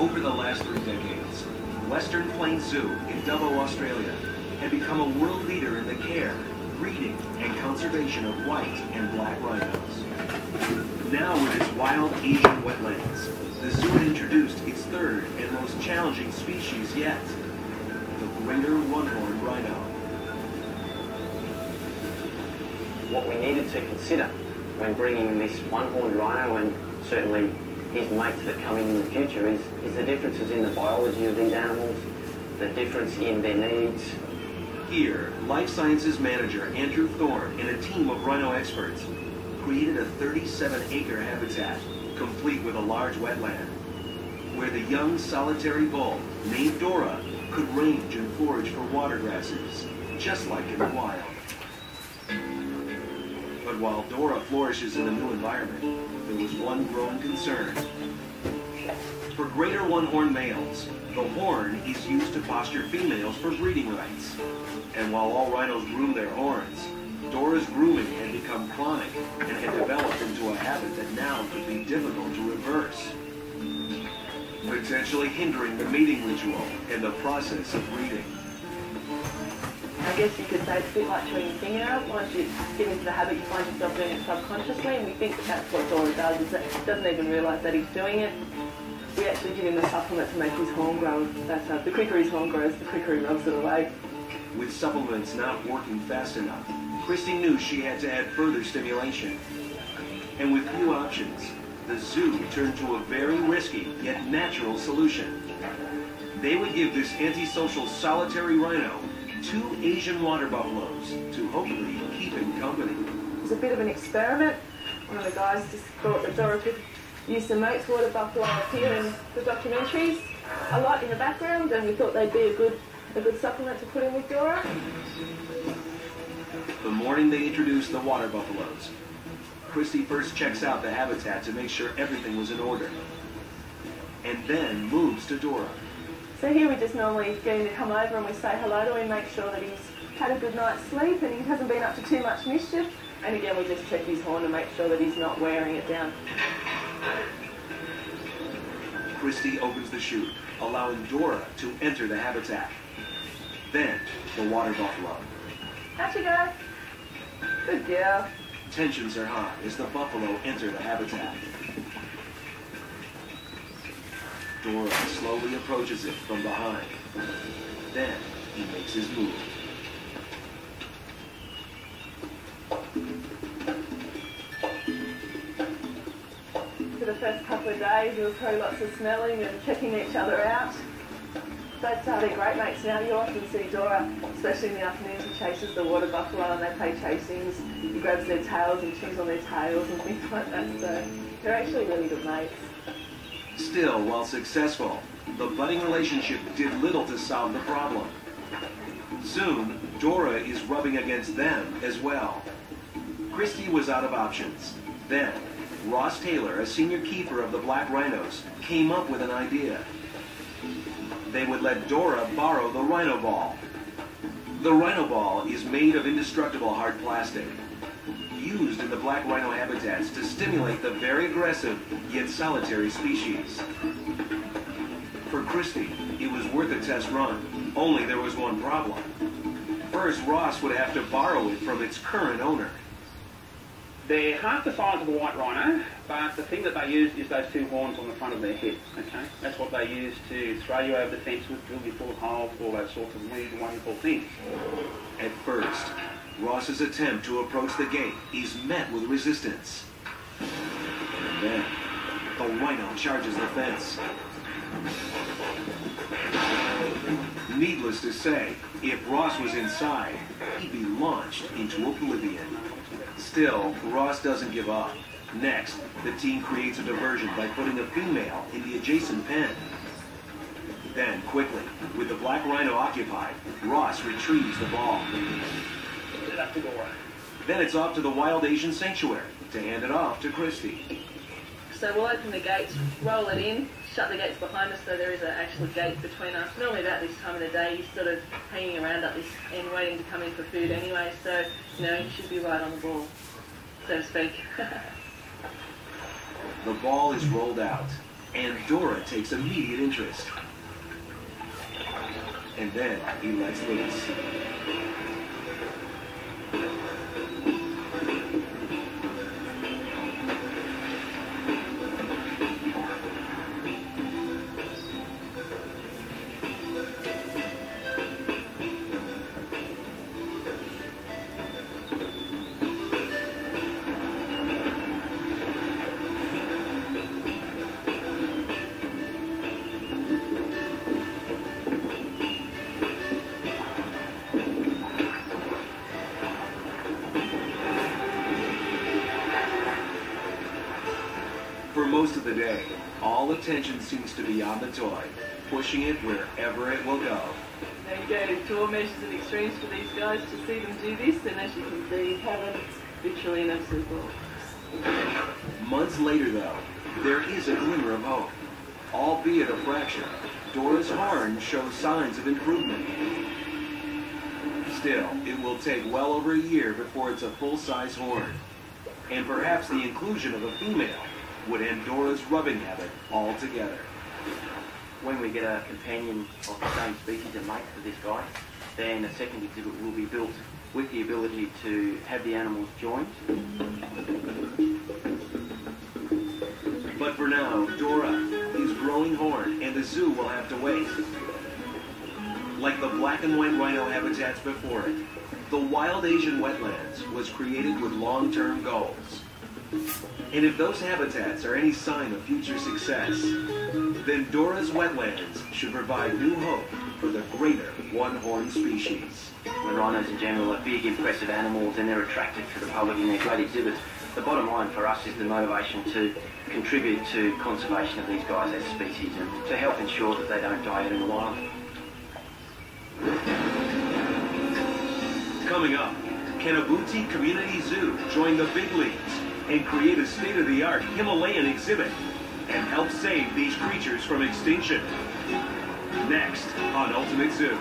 Over the last 3 decades, Western Plains Zoo in Dubbo, Australia, had become a world leader in the care, breeding, and conservation of white and black rhinos. Now with its wild Asian wetlands, the zoo had introduced its third and most challenging species yet, the greater one-horned rhino. What we needed to consider when bringing this one-horned rhino and certainly his mates that come in the future is the differences in the biology of these animals, the difference in their needs. Here, Life Sciences Manager Andrew Thorne and a team of rhino experts created a 37-acre habitat, complete with a large wetland, where the young solitary bull, named Dora, could range and forage for water grasses, just like in the wild. But while Dora flourishes in the new environment, there was one growing concern. For greater one-horn males, the horn is used to posture females for breeding rights. And while all rhinos groom their horns, Dora's grooming had become chronic and had developed into a habit that now could be difficult to reverse, potentially hindering the mating ritual and the process of breeding. I guess you could say it's a bit like chewing your finger out. Once you get into the habit, you find yourself doing it subconsciously, and we think that that's what Dora does, is that he doesn't even realise that he's doing it. We actually give him a supplement to make his horn grow. The quicker his horn grows, the quicker he rubs it away. With supplements not working fast enough, Christy knew she had to add further stimulation. And with few options, the zoo turned to a very risky yet natural solution. They would give this antisocial solitary rhino 2 Asian water buffaloes to hopefully keep him company. It was a bit of an experiment. One of the guys just thought that Dora could use the Moats water buffalo appear in the documentaries a lot in the background, and we thought they'd be a good supplement to put in with Dora. The morning they introduced the water buffaloes, Christy first checks out the habitat to make sure everything was in order, and then moves to Dora. So here we just normally get him to come over and we say hello to him, make sure that he's had a good night's sleep and he hasn't been up to too much mischief. And again, we just check his horn to make sure that he's not wearing it down. Christy opens the chute, allowing Dora to enter the habitat. Then, the water buffalo. Out you go. Good girl. Tensions are high as the buffalo enter the habitat. Dora slowly approaches it from behind. Then, he makes his move. For the first couple of days, there was probably lots of smelling and checking each other out. But they're great mates now. You often see Dora, especially in the afternoons, he chases the water buffalo and they play chasings. He grabs their tails and chews on their tails and things like that. So they're actually really good mates. Still, while successful, the budding relationship did little to solve the problem. Soon, Dora is rubbing against them as well. Christy was out of options. Then, Ross Taylor, a senior keeper of the black rhinos, came up with an idea. They would let Dora borrow the rhino ball. The rhino ball is made of indestructible hard plastic, used in the black rhino habitats to stimulate the very aggressive yet solitary species. For Christy, it was worth a test run, only there was one problem. First, Ross would have to borrow it from its current owner. They're half the size of a white rhino, but the thing that they use is those 2 horns on the front of their head, okay? That's what they use to throw you over the fence with, drill you full of holes, all those sorts of weird, wonderful things. At first, Ross's attempt to approach the gate is met with resistance. And then, the rhino charges the fence. Needless to say, if Ross was inside, he'd be launched into oblivion. Still, Ross doesn't give up. Next, the team creates a diversion by putting a female in the adjacent pen. Then, quickly, with the black rhino occupied, Ross retrieves the ball. Get it up to Dora. Then it's off to the Wild Asian Sanctuary to hand it off to Christy. So we'll open the gates, roll it in, shut the gates behind us so there is an actual gate between us. Normally about this time of the day you're sort of hanging around up this end waiting to come in for food anyway, so you should be right on the ball, so to speak. The ball is rolled out, and Dora takes immediate interest. And then he lets loose. For most of the day, all attention seems to be on the toy, pushing it wherever it will go. There you go, 4 measures of extremes for these guys to see them do this, and as you can see, heaven, literally an absolute ball. Months later, though, there is a glimmer of hope. Albeit a fraction, Dora's horn shows signs of improvement. Still, it will take well over a year before it's a full-size horn. And perhaps the inclusion of a female would end Dora's rubbing habit altogether. When we get a companion of the same species, a mate for this guy, then a second exhibit will be built with the ability to have the animals joined. But for now, Dora, his growing horn, and the zoo will have to wait. Like the black and white rhino habitats before it, the wild Asian wetlands was created with long-term goals. And if those habitats are any sign of future success, then Dora's wetlands should provide new hope for the greater one-horned species. The rhinos in general are big, impressive animals, and they're attractive to the public in their great exhibits. The bottom line for us is the motivation to contribute to conservation of these guys as species and to help ensure that they don't die out in the wild. Coming up, can a boutique community zoo join the big leagues and create a state-of-the-art Himalayan exhibit and help save these creatures from extinction? Next on Ultimate Zoo.